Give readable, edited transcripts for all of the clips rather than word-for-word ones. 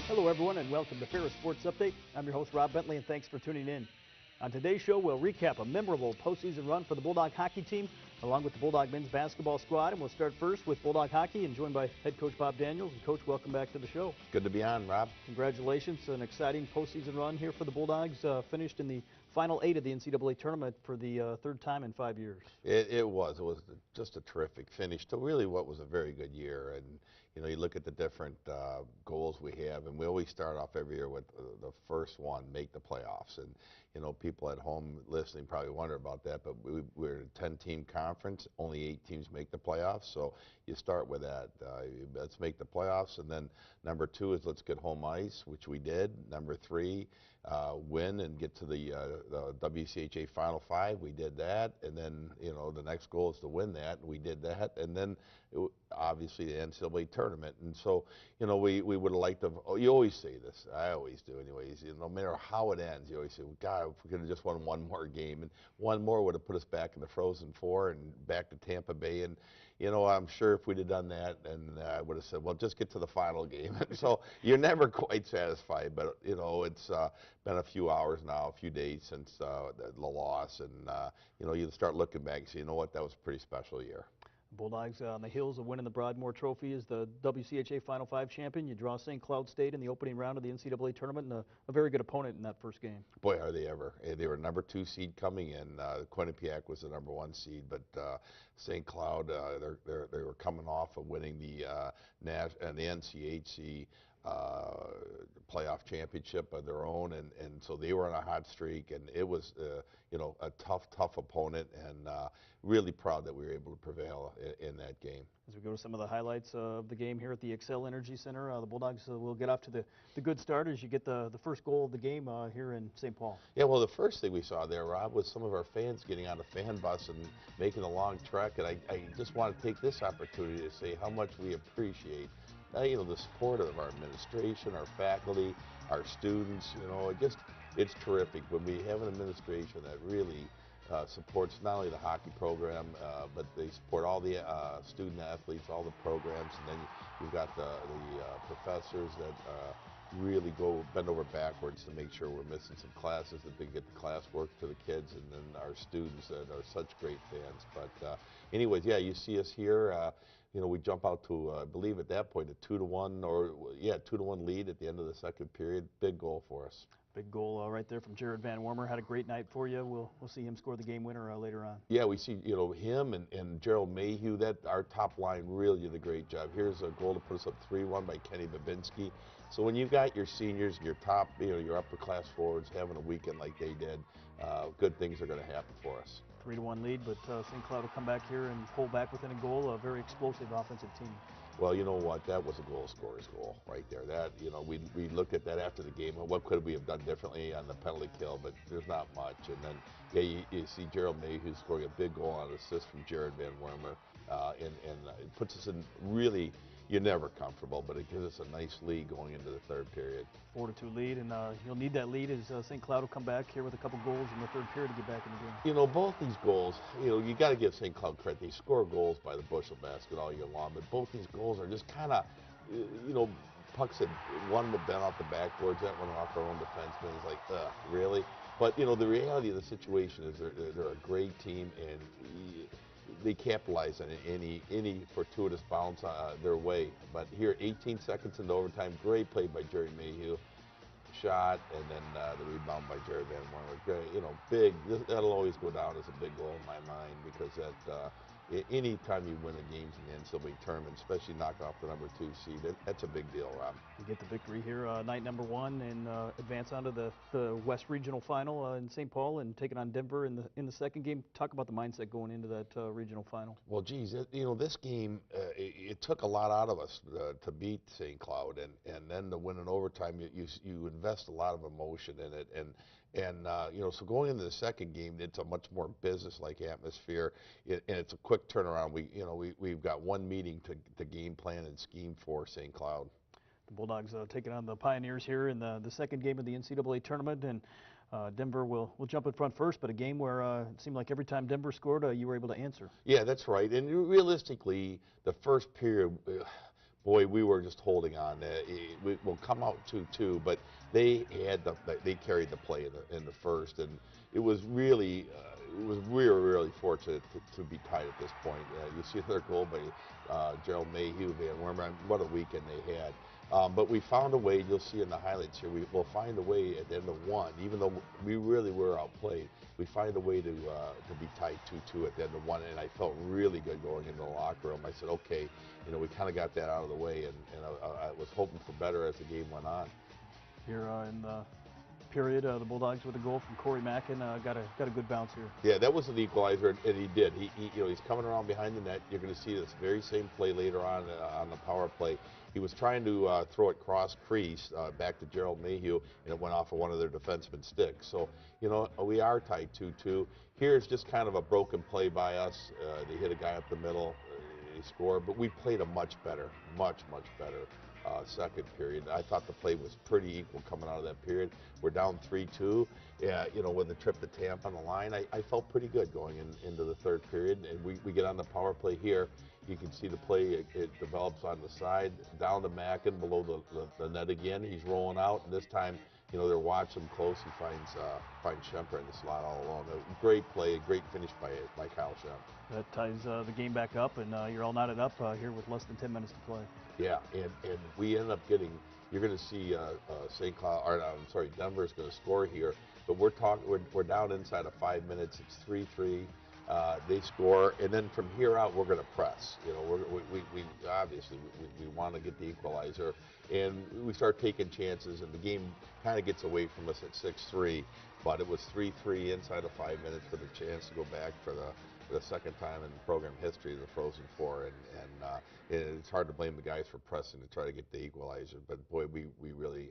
Hello everyone and welcome to Ferris Sports Update. I'm your host Rob Bentley and thanks for tuning in. On today's show we'll recap a memorable postseason run for the Bulldog hockey team along with the Bulldog men's basketball squad, and we'll start first with Bulldog hockey and joined by head coach Bob Daniels. And Coach, welcome back to the show. Good to be on, Rob. Congratulations, an exciting postseason run here for the Bulldogs, finished in the Final 8 of the NCAA tournament for the third time in 5 years. It was just a terrific finish to really what was a very good year. And you know, you look at the different goals we have, and we always start off every year with the first one, make the playoffs. And you know, people at home listening probably wonder about that, but we're a 10-team conference. Only 8 teams make the playoffs, so you start with that. Let's make the playoffs, and then number 2 is let's get home ice, which we did. Number 3, win and get to the WCHA Final 5. We did that, and then you know the next goal is to win that. We did that, and then obviously the NCAA tournament. And so you know we would have liked to. Oh, you always say this. I always do, anyways. You know, no matter how it ends, you always say, God, if we could have just won one more game, and one more would have put us back in the Frozen Four and back to Tampa Bay. And you know, I'm sure if we'd have done that, and I would have said, well, just get to the final game. So you're never quite satisfied, but you know, it's been a few hours now, a few days since the loss, and you know, you start looking back and say, you know what, that was a pretty special year. Bulldogs on the heels of winning the Broadmoor Trophy as the WCHA Final 5 champion. You draw St. Cloud State in the opening round of the NCAA tournament, and a very good opponent in that first game. Boy, are they ever. They were number 2 seed coming in. Quinnipiac was the number 1 seed, but St. Cloud, they were coming off of winning the NCHC playoff championship of their own, and so they were on a hot streak, and it was you know, a tough opponent, and really proud that we were able to prevail in that game. As we go to some of the highlights of the game here at the Excel Energy Center, the Bulldogs will get off to the good start as you get the first goal of the game here in St. Paul. Yeah, well, the first thing we saw there, Rob, was some of our fans getting on a fan bus and making a long trek, and I just want to take this opportunity to say how much we appreciate you know, the support of our administration, our faculty, our students. You know, it's terrific when we have an administration that really supports not only the hockey program, but they support all the student athletes, all the programs, and then you've got the professors that really go bend over backwards to make sure we're missing some classes, that they get the classwork to the kids, and then our students that are such great fans. But anyways, yeah, you see us here. You know, we jump out to, I believe at that point, a 2-1 or 2-1 lead at the end of the second period. Big goal for us. Big goal right there from Jared Van Wormer. Had a great night for you. We'll see him score the game winner later on. Yeah, we see, you know, him and Gerald Mayhew. That our top line really did a great job. Here's a goal to put us up 3-1 by Kenny Babinski. So when you've got your seniors, your top, you know, your upper class forwards having a weekend like they did, good things are going to happen for us. 3-1 lead, but St. Cloud will come back here and pull back within a goal. A very explosive offensive team. Well, you know what? That was a goal scorer's goal right there. That, you know, we looked at that after the game. What could we have done differently on the penalty kill? But there's not much. And then, yeah, you see Gerald Mayhew scoring a big goal on an assist from Jared Van Wormer, and it puts us in really. You're never comfortable, but it gives us a nice lead going into the third period. 4-2 lead, and you'll need that lead as St. Cloud will come back here with a couple goals in the third period to get back in the game. You know, both these goals, you know, you got to give St. Cloud credit. They score goals by the bushel basket all year long, but both these goals are just kind of, you know, pucks that one will bend off the backboards, that one off our own defenseman. It's like, ugh, really? But, you know, the reality of the situation is they're a great team, and they capitalize on any fortuitous bounce their way. But here, 18 seconds into overtime, great play by Jerry Mayhew, shot, and then the rebound by Jared Van Wormer. Great, you know, big. That'll always go down as a big goal in my mind, because that any time you win a game in the NCAA tournament, especially knock off the number 2 seed, that's a big deal, Rob. You get the victory here, night number 1, and advance onto the West Regional Final in St. Paul and taking on Denver in the second game. Talk about the mindset going into that regional final. Well, geez, you know, this game, it took a lot out of us to beat St. Cloud, and then to win in overtime, you invest a lot of emotion in it, and you know, so going into the second game, it's a much more business-like atmosphere, and it's a quick turnaround. We've got one meeting to game plan and scheme for St. Cloud. The Bulldogs taking on the Pioneers here in the second game of the NCAA tournament, and Denver will jump in front first, but a game where it seemed like every time Denver scored, you were able to answer. Yeah, that's right. And realistically, the first period, boy, we were just holding on. We'll come out 2-2, but they carried the play in the first, and it was really we were really fortunate to be tied at this point. You see another goal by Gerald Mayhew, Van Wormer. What a weekend they had. But we found a way. You'll see in the highlights here. We'll find a way at the end of one, even though we really were outplayed. We find a way to be tied 2-2 at the end of one, and I felt really good going into the locker room. I said, okay, we kind of got that out of the way, and I was hoping for better as the game went on. Here in the period, the Bulldogs with a goal from Corey Mackin got a good bounce here. Yeah, that was an equalizer, and he did. He's coming around behind the net. You're going to see this very same play later on the power play. He was trying to throw it cross crease back to Gerald Mayhew, and it went off of one of their defensemen's sticks. So, we are tied 2-2. Here's just kind of a broken play by us. They hit a guy up the middle. They score, but we played a much better second period. I thought the play was pretty equal coming out of that period. We're down 3-2. Yeah, with the trip to Tampa on the line, I felt pretty good going into the third period. And we get on the power play here. You can see the play, it develops on the side, down to Mackin, below the net again. He's rolling out, and this time, they're watching him close. He finds Schemper in the slot all alone. A great play, a great finish by Kyle Schemper. That ties the game back up, and you're all knotted up here with less than 10 minutes to play. Yeah, and we end up getting. You're going to see Denver's going to score here, but we're down inside of 5 minutes. It's 3-3. They score, and then from here out, we're going to press. We obviously want to get the equalizer, and we start taking chances, and the game kind of gets away from us at 6-3. But it was 3-3 inside of 5 minutes for the chance to go back for the second time in program history of the Frozen Four, and it's hard to blame the guys for pressing to try to get the equalizer. But boy, we really,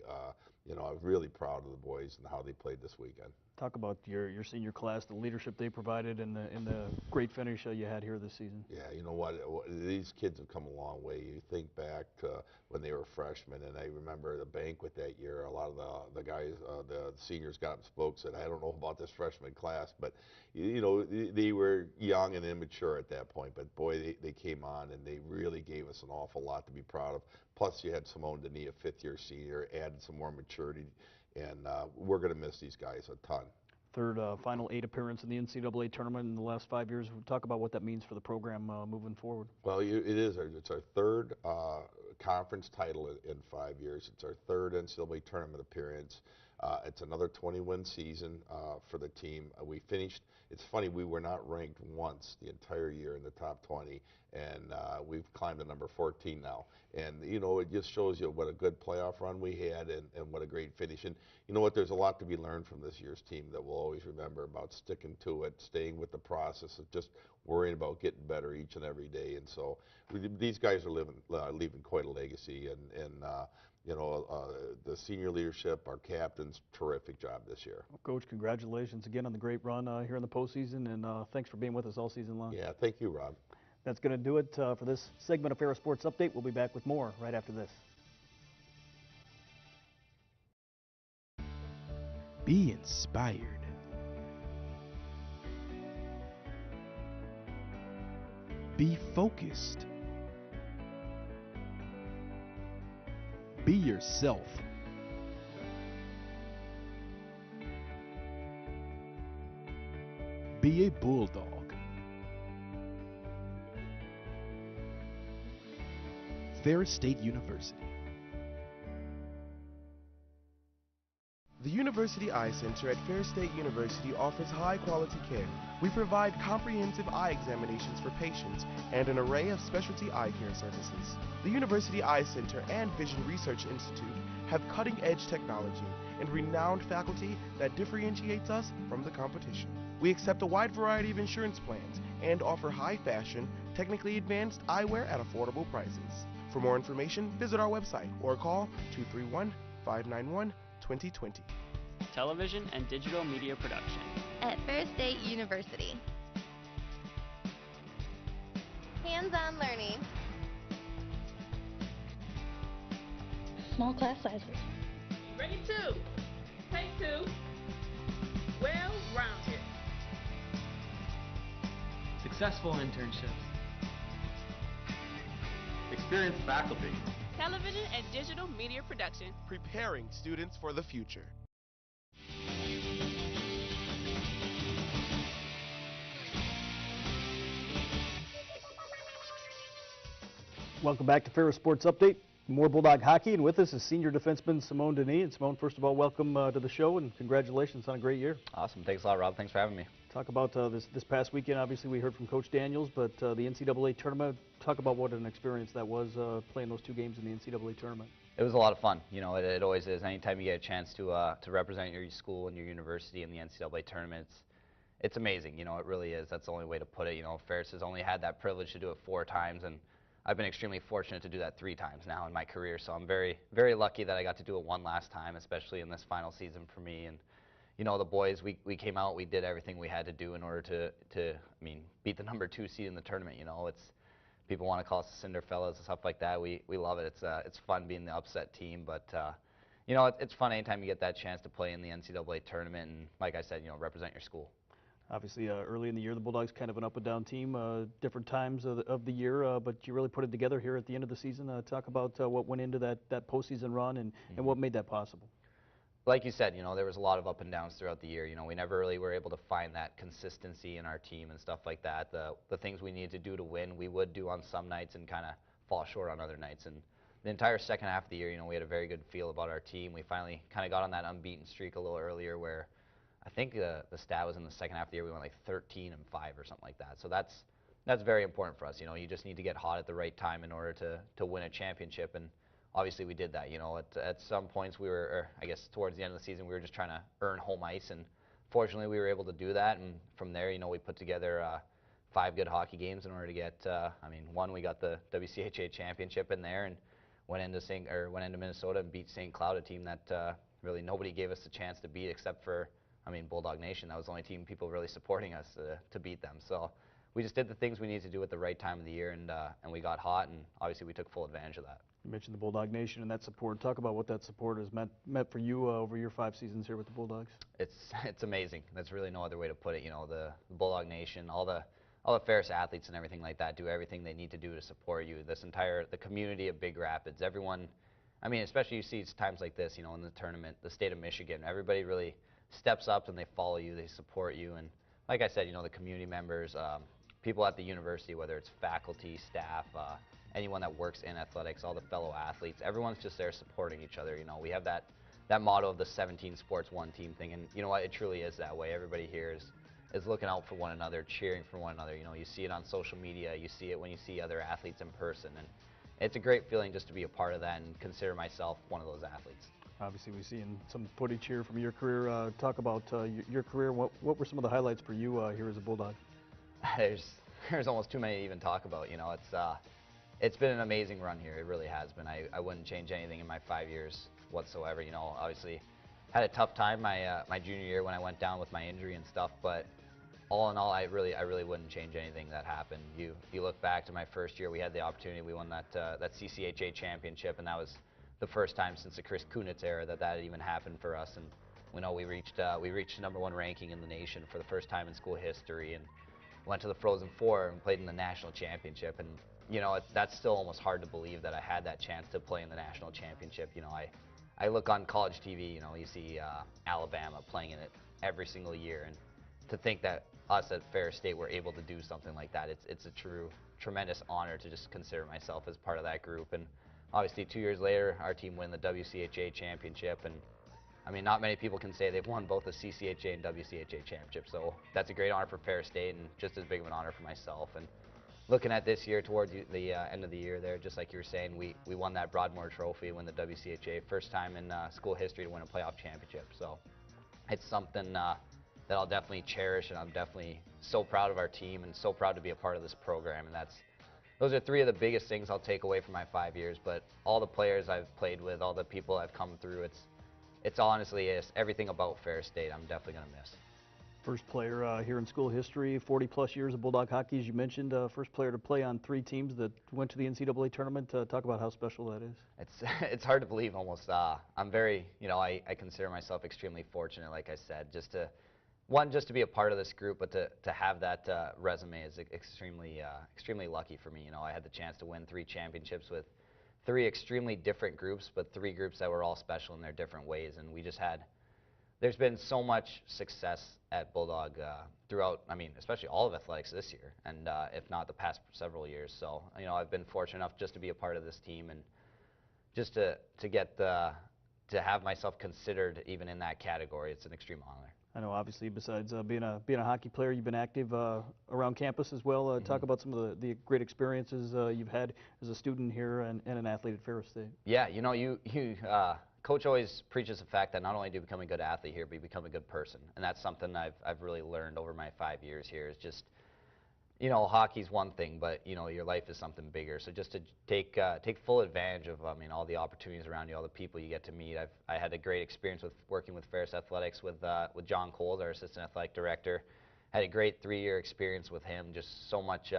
I'm really proud of the boys and how they played this weekend. Talk about your senior class, the leadership they provided, and the great finish you had here this season. Yeah, you know what? These kids have come a long way. You think back to when they were freshmen, and I remember the banquet that year. A lot of the guys, the seniors got up and spoke, said, I don't know about this freshman class, but they were young and immature at that point. But boy, they came on, and they really gave us an awful lot to be proud of. Plus, you had Simone Denis, a fifth-year senior, added some more maturity. And we're going to miss these guys a ton. Third final 8 appearance in the NCAA tournament in the last 5 years. We'll talk about what that means for the program moving forward. Well, it's our third conference title in 5 years. It's our third NCAA tournament appearance. It's another 20-win season for the team. We finished. It's funny, we were not ranked once the entire year in the top 20, and we've climbed to number 14 now. And, it just shows you what a good playoff run we had and what a great finish. And you know what, there's a lot to be learned from this year's team that we'll always remember about sticking to it, staying with the process of just worrying about getting better each and every day. And so these guys are leaving quite a legacy. And the senior leadership, our captains, terrific job this year. Well, Coach, congratulations again on the great run here in the postseason, and thanks for being with us all season long. Yeah, thank you, Rob. That's going to do it for this segment of Ferris Sports Update. We'll be back with more right after this. Be inspired. Be focused. Be yourself. Be a bulldog. Ferris State University. The University Eye Center at Ferris State University offers high-quality care. We provide comprehensive eye examinations for patients and an array of specialty eye care services. The University Eye Center and Vision Research Institute have cutting-edge technology and renowned faculty that differentiates us from the competition. We accept a wide variety of insurance plans and offer high-fashion, technically advanced eyewear at affordable prices. For more information, visit our website or call 231-591-2020. Television and digital media production at Ferris State University. Hands-on learning. Small class sizes. Ready to. Take 2. Well-rounded. Successful internships. experienced faculty. Television and digital media production. Preparing students for the future. Welcome back to Ferris Sports Update. More Bulldog hockey, and with us is senior defenseman Simone Denis. And Simone, first of all, welcome to the show, and congratulations on a great year. Awesome. Thanks a lot, Rob. Thanks for having me. Talk about this past weekend. Obviously, we heard from Coach Daniels, but the NCAA tournament. Talk about what an experience that was playing those two games in the NCAA tournament. It was a lot of fun. You know, it always is. Anytime you get a chance to represent your school and your university in the NCAA tournament, it's amazing. You know, it really is. That's the only way to put it. You know, Ferris has only had that privilege to do it 4 times, and I've been extremely fortunate to do that 3 times now in my career. So I'm very, very lucky that I got to do it one last time, especially in this final season for me. And you know, the boys, we came out, we did everything we had to do in order to beat the number 2 seed in the tournament. You know, people want to call us the Cinderfellas and stuff like that. We love it. It's fun being the upset team, but you know, it's fun anytime you get that chance to play in the NCAA tournament and, like I said, you know, represent your school. Obviously, early in the year, the Bulldogs kind of an up and down team, different times of the year, but you really put it together here at the end of the season. Talk about what went into that postseason run and what made that possible. Like you said, you know, there was a lot of up and downs throughout the year. You know, we never really were able to find that consistency in our team and stuff like that. The things we needed to do to win, we would do on some nights and kind of fall short on other nights. And the entire second half of the year, you know, we had a very good feel about our team. We finally kind of got on that unbeaten streak a little earlier where I think the stat was in the second half of the year we went like 13-5 or something like that. So that's very important for us. You know, you just need to get hot at the right time in order to win a championship. And obviously we did that. You know, at some points we were, or I guess towards the end of the season, we were just trying to earn home ice, and fortunately we were able to do that. And from there, you know, we put together 5 good hockey games in order to get. One, we got the WCHA championship in there, and went into Minnesota and beat St. Cloud, a team that really nobody gave us a chance to beat except for, Bulldog Nation. That was the only team people really supporting us to beat them. So we just did the things we needed to do at the right time of the year, and we got hot, and obviously we took full advantage of that. You mentioned the Bulldog Nation and that support. Talk about what that support has meant for you over your 5 seasons here with the Bulldogs. It's amazing. That's really no other way to put it. You know, the Bulldog Nation, all the Ferris athletes and everything like that do everything they need to do to support you. The community of Big Rapids, everyone. Especially you see times like this, you know, in the tournament, the state of Michigan, everybody really steps up and they follow you, they support you, and like I said, you know, the community members, people at the university, whether it's faculty, staff, anyone that works in athletics, all the fellow athletes, everyone's just there supporting each other. You know, we have that motto of the 17 sports, 1 team thing, and you know what, it truly is that way. Everybody here is looking out for one another, cheering for one another. You know, you see it on social media, you see it when you see other athletes in person, and it's a great feeling just to be a part of that and consider myself one of those athletes. Obviously, we've seen some footage here from your career. Talk about your career. What were some of the highlights for you here as a Bulldog? There's almost too many to even talk about. You know, it's been an amazing run here. It really has been. I wouldn't change anything in my 5 years whatsoever. You know, obviously had a tough time my junior year when I went down with my injury and stuff, but all in all, I really wouldn't change anything that happened. You look back to my first year, we had the opportunity. We won that CCHA championship, and that was the first time since the Chris Kunitz era that had even happened for us. And we know we reached number 1 ranking in the nation for the first time in school history, and went to the Frozen Four and played in the national championship. And you know, that's still almost hard to believe that I had that chance to play in the national championship. You know, I look on college TV. You know, you see Alabama playing in it every single year, and to think that us at Ferris State were able to do something like that, it's a tremendous honor to just consider myself as part of that group. And obviously 2 years later, our team won the WCHA championship, and not many people can say they've won both the CCHA and WCHA championship, so that's a great honor for Ferris State and just as big of an honor for myself. And looking at this year towards the end of the year there, just like you were saying, we won that Broadmoor Trophy, won the WCHA, first time in school history to win a playoff championship. So it's something that I'll definitely cherish, and I'm definitely so proud of our team and so proud to be a part of this program. And those are 3 of the biggest things I'll take away from my 5 years. But all the players I've played with, all the people I've come through, it's honestly everything about Ferris State I'm definitely going to miss. First player here in school history, 40-plus years of Bulldog hockey, as you mentioned. First player to play on 3 teams that went to the NCAA tournament. Talk about how special that is. It's hard to believe almost. I'm very, you know, I consider myself extremely fortunate, like I said, just to one, just to be a part of this group, but to have that resume is extremely lucky for me. You know, I had the chance to win 3 championships with 3 extremely different groups, but 3 groups that were all special in their different ways. And we just had, there's been so much success at Bulldog throughout, I mean, especially all of athletics this year, and if not the past several years. So, you know, I've been fortunate enough just to be a part of this team and just to get to have myself considered even in that category. It's an extreme honor. I know, obviously, besides being a hockey player, you've been active around campus as well. Talk about some of the great experiences you've had as a student here and an athlete at Ferris State. Yeah, you know, Coach always preaches the fact that not only do you become a good athlete here, but you become a good person, and that's something I've really learned over my 5 years here. Is just, you know, hockey's one thing, but you know, your life is something bigger. So just to take full advantage of, I mean, all the opportunities around you, all the people you get to meet. I had a great experience with working with Ferris Athletics with John Coles, our assistant athletic director. Had a great 3-year experience with him. Just so much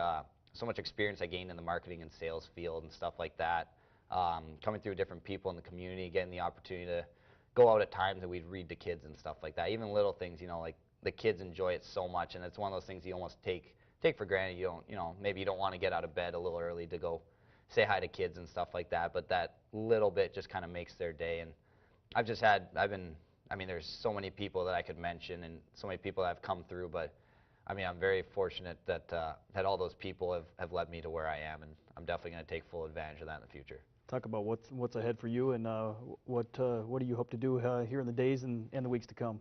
experience I gained in the marketing and sales field and stuff like that. Coming through different people in the community, getting the opportunity to go out at times and we'd read to kids and stuff like that. Even little things, you know, like the kids enjoy it so much, and it's one of those things you almost take for granted. You don't, you know, maybe you don't want to get out of bed a little early to go say hi to kids and stuff like that, but that little bit just kind of makes their day. And I mean, there's so many people that I could mention and so many people that have come through, but I mean, I'm very fortunate that all those people have led me to where I am, and I'm definitely going to take full advantage of that in the future. Talk about what's ahead for you, and what do you hope to do here in the days and the weeks to come?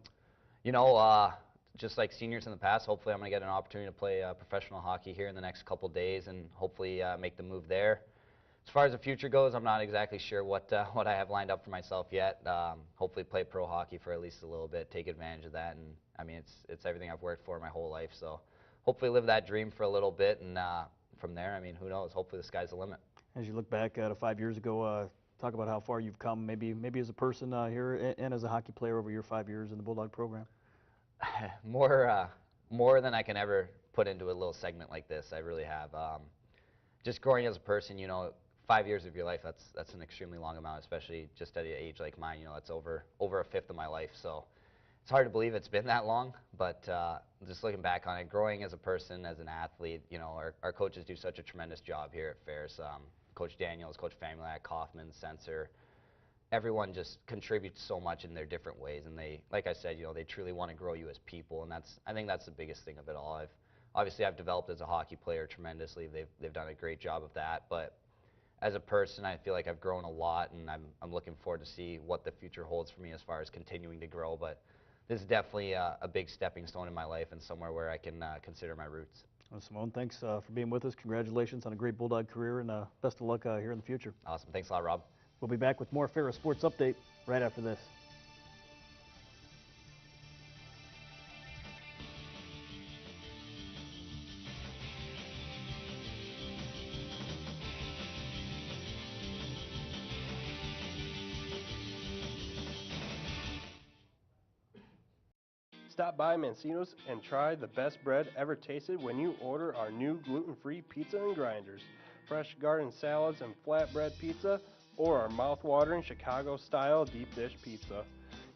You know, just like seniors in the past, hopefully I'm going to get an opportunity to play professional hockey here in the next couple days and hopefully make the move there. As far as the future goes, I'm not exactly sure what I have lined up for myself yet. Hopefully play pro hockey for at least a little bit, take advantage of that. And I mean, it's everything I've worked for my whole life. So hopefully live that dream for a little bit, and from there, I mean, who knows? Hopefully the sky's the limit. As you look back at 5 years ago, talk about how far you've come, maybe as a person here and as a hockey player over your 5 years in the Bulldog program. More than I can ever put into a little segment like this. I really have. Just growing as a person, you know, 5 years of your life, that's an extremely long amount, especially just at an age like mine. You know, that's over a fifth of my life. So it's hard to believe it's been that long, but just looking back on it, growing as a person, as an athlete, you know, our coaches do such a tremendous job here at Ferris. Coach Daniels, Coach Famulak, Kaufman, Sensor, everyone just contributes so much in their different ways, and they, like I said, you know, they truly want to grow you as people, and I think that's the biggest thing of it all. I've developed as a hockey player tremendously. They've done a great job of that, but as a person, I feel like I've grown a lot, and I'm looking forward to see what the future holds for me as far as continuing to grow. But this is definitely a big stepping stone in my life and somewhere where I can consider my roots. Well, Simone, thanks for being with us. Congratulations on a great Bulldog career, and best of luck here in the future. Awesome. Thanks a lot, Rob. We'll be back with more Ferris Sports Update right after this. Stop by Mancino's and try the best bread ever tasted when you order our new gluten-free pizza and grinders, fresh garden salads and flatbread pizza, or our mouth-watering Chicago-style deep dish pizza.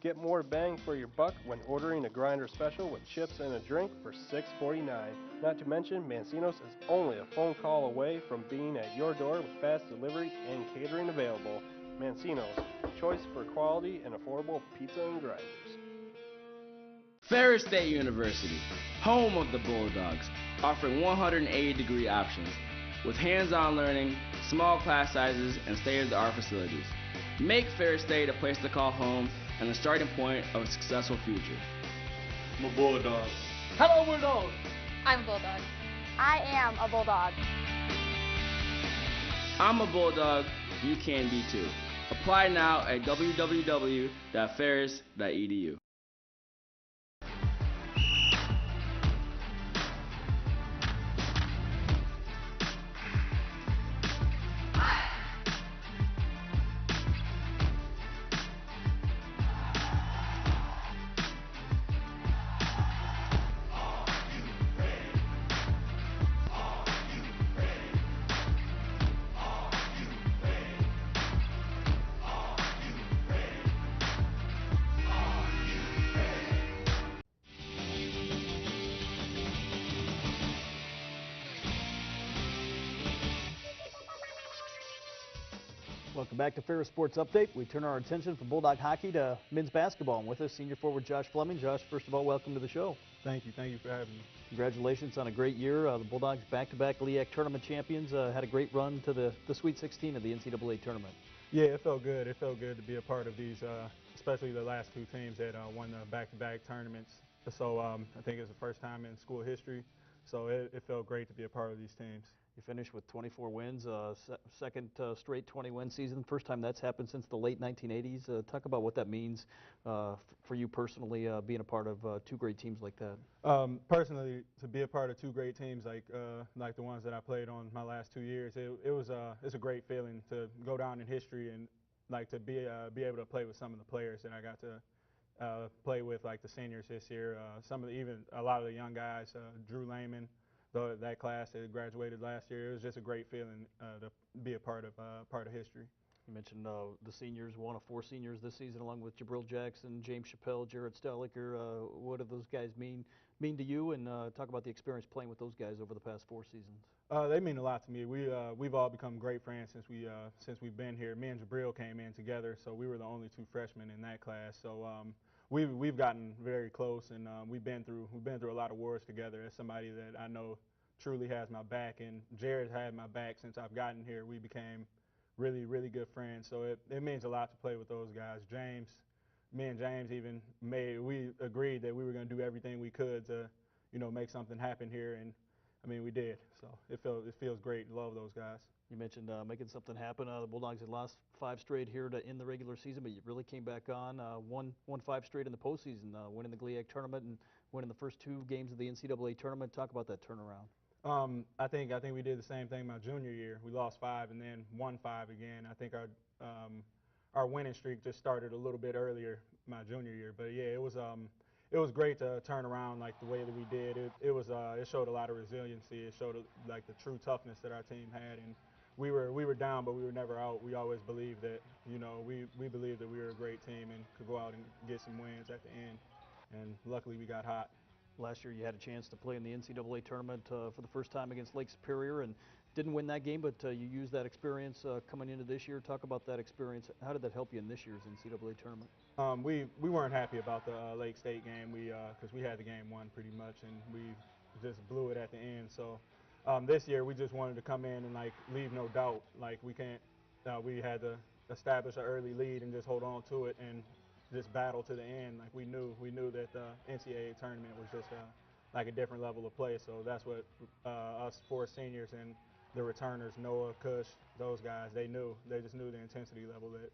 Get more bang for your buck when ordering a grinder special with chips and a drink for $6.49. Not to mention, Mancino's is only a phone call away from being at your door with fast delivery and catering available. Mancino's, choice for quality and affordable pizza and grinders. Ferris State University, home of the Bulldogs, offering 180-degree options with hands-on learning, small class sizes, and state-of-the-art facilities. Make Ferris State a place to call home and the starting point of a successful future. I'm a Bulldog. Hello, Bulldog. I'm a Bulldog. I am a Bulldog. I'm a Bulldog. You can be too. Apply now at www.ferris.edu. Welcome back to Ferris Sports Update. We turn our attention from Bulldog hockey to men's basketball. And with us, senior forward Josh Fleming. Josh, first of all, welcome to the show. Thank you for having me. Congratulations on a great year. The Bulldogs back-to-back LEAC tournament champions, had a great run to the Sweet 16 of the NCAA tournament. Yeah, it felt good. It felt good to be a part of these, especially the last two teams that won the back-to-back tournaments. So I think it's the first time in school history. So it felt great to be a part of these teams. You finished with 24 wins, second straight 20-win season. First time that's happened since the late 1980s. Talk about what that means for you personally, being a part of two great teams like that. Personally, to be a part of two great teams like the ones that I played on my last 2 years, it's a great feeling to go down in history and like to be able to play with some of the players that I got to play with, like the seniors this year. Even a lot of the young guys, Drew Lehman. That class that graduated last year, it was just a great feeling to be a part of history. You mentioned the seniors, one of four seniors this season, along with Jabril Jackson, James Chappelle, Jared Steliker. What do those guys mean to you? And talk about the experience playing with those guys over the past 4 seasons. They mean a lot to me. We've all become great friends since we've been here. Me and Jabril came in together, so we were the only 2 freshmen in that class. So we've gotten very close, and we've been through a lot of wars together. As somebody that I know truly has my back, and Jared had my back since I've gotten here. We became really, really good friends. So it means a lot to play with those guys. Me and James we agreed that we were going to do everything we could to, make something happen here, and I mean we did. So it feels great. Love those guys. You mentioned making something happen. The Bulldogs had lost 5 straight here to end the regular season, but you really came back on. Won 5 straight in the postseason, winning the GLIAC tournament and winning the first 2 games of the NCAA tournament. Talk about that turnaround. I think we did the same thing my junior year. We lost 5 and then won 5 again. I think our winning streak just started a little bit earlier my junior year. But yeah, it was great to turn around like the way that we did. It showed a lot of resiliency. It showed like the true toughness that our team had, and we were down, but we were never out. We always believed that we believed that we were a great team and could go out and get some wins at the end. And luckily we got hot. Last year you had a chance to play in the NCAA tournament for the first time against Lake Superior and didn't win that game, but you used that experience coming into this year. Talk about that experience. How did that help you in this year's NCAA tournament? We weren't happy about the Lake State game because we had the game won pretty much, and we just blew it at the end. So this year we just wanted to come in and like leave no doubt. Like we had to establish an early lead and just hold on to it and just battle to the end. Like we knew that the NCAA tournament was just like a different level of play. So that's what us 4 seniors and the returners, Noah, Cush, those guys, they just knew the intensity level that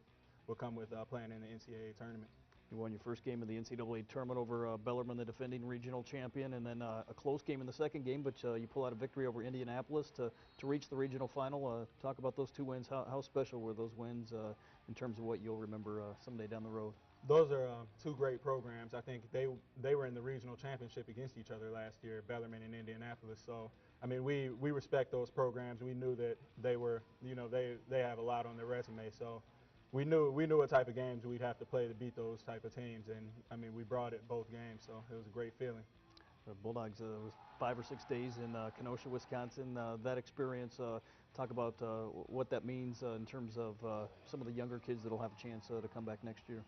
would come with playing in the NCAA tournament. You won your first game of the NCAA tournament over Bellarmine, the defending regional champion, and then a close game in the second game, but you pull out a victory over Indianapolis to reach the regional final. Talk about those 2 wins. How special were those wins in terms of what you'll remember someday down the road? Those are 2 great programs. I think they were in the regional championship against each other last year, Bellarmine and Indianapolis. So I mean, we respect those programs. We knew that they were, they have a lot on their resume. So we knew what type of games we'd have to play to beat those type of teams. And I mean, we brought it both games. So it was a great feeling. The Bulldogs was 5 or 6 days in Kenosha, Wisconsin. That experience. Talk about what that means in terms of some of the younger kids that'll have a chance to come back next year.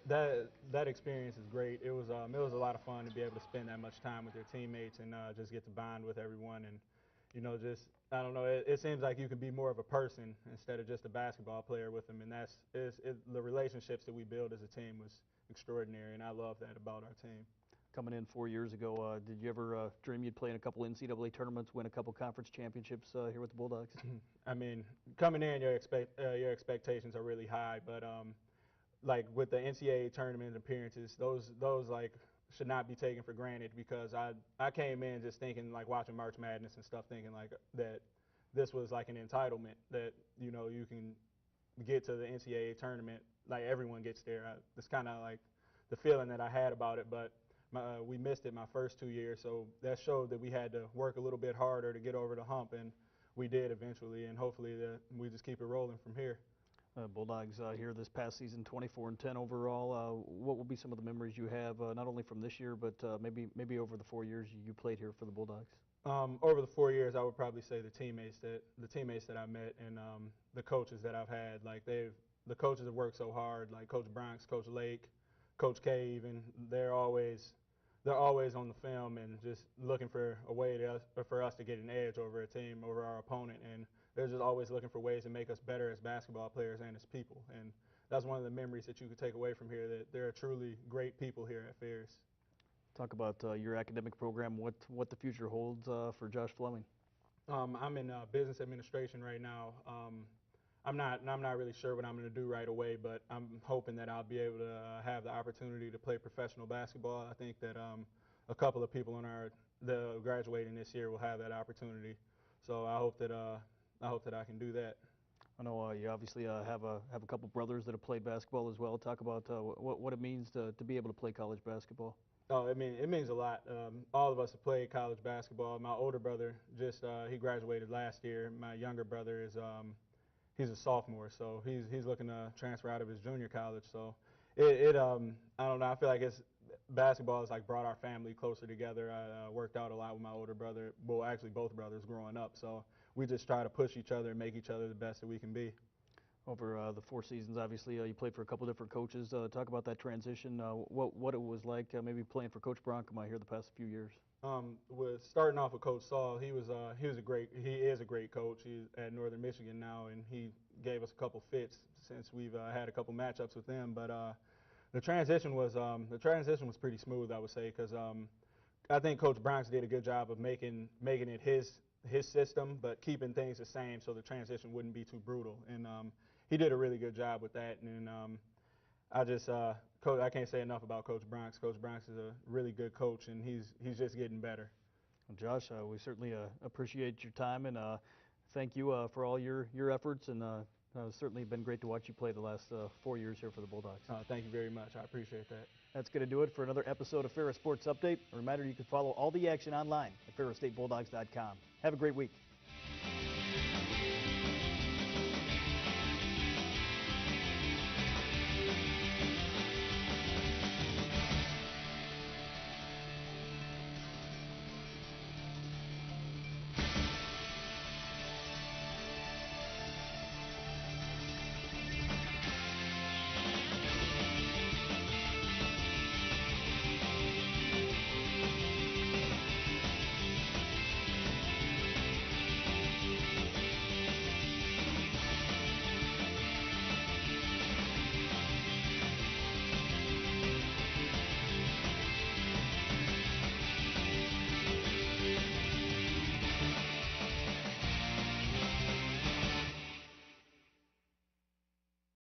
That experience is great. It was a lot of fun to be able to spend that much time with your teammates and just get to bond with everyone, and just I don't know. It seems like you can be more of a person instead of just a basketball player with them, and the relationships that we build as a team was extraordinary, and I love that about our team. Coming in 4 years ago, did you ever dream you'd play in a couple NCAA tournaments, win a couple conference championships here with the Bulldogs? I mean, coming in, your expectations are really high, but like with the NCAA tournament appearances, those like should not be taken for granted, because I came in just thinking, like watching March Madness and stuff, thinking like that this was like an entitlement that you can get to the NCAA tournament, like everyone gets there. It's kind of like the feeling that I had about it, but we missed it my first 2 years, so that showed that we had to work a little bit harder to get over the hump, and we did eventually, and hopefully we just keep it rolling from here. Bulldogs here this past season, 24-10 overall. What will be some of the memories you have, not only from this year, but maybe over the 4 years you played here for the Bulldogs? Over the 4 years, I would probably say the teammates that I met and the coaches that I've had. Like the coaches have worked so hard. Like Coach Bronx, Coach Lake, Coach K. Even they're always on the film and just looking for a way for us to get an edge over a team, over our opponent. And they're just always looking for ways to make us better as basketball players and as people. And that's one of the memories that you could take away from here. That there are truly great people here at Ferris. Talk about your academic program, what the future holds for Josh Fleming. I'm in business administration right now. I'm not really sure what I'm going to do right away, but I'm hoping that I'll be able to have the opportunity to play professional basketball. I think that a couple of people the graduating this year will have that opportunity. So I hope that I can do that. I know you obviously have a couple brothers that have played basketball as well. Talk about what it means to be able to play college basketball. Oh, it means a lot. All of us have played college basketball. My older brother he graduated last year. My younger brother is he's a sophomore, so he's looking to transfer out of his junior college. So I don't know. I feel like basketball has like brought our family closer together. I worked out a lot with my older brother. Well, actually both brothers growing up. So we just try to push each other and make each other the best that we can be. Over the 4 seasons, obviously, you played for a couple different coaches. Talk about that transition, what it was like maybe playing for Coach Bronkema here the past few years. With starting off with Coach Saul, he is a great coach. He's at Northern Michigan now, and he gave us a couple fits since we've had a couple matchups with them. But the transition was pretty smooth, I would say, because I think Coach Bronx did a good job of making it his system, but keeping things the same so the transition wouldn't be too brutal. And he did a really good job with that. And I can't say enough about Coach Bronx. Coach Bronx is a really good coach, and he's just getting better. Well, Josh, we certainly appreciate your time and thank you for all your efforts. And it's certainly been great to watch you play the last 4 years here for the Bulldogs. Thank you very much. I appreciate that. That's going to do it for another episode of Ferris Sports Update. A reminder, you can follow all the action online at FerrisStateBulldogs.com. Have a great week.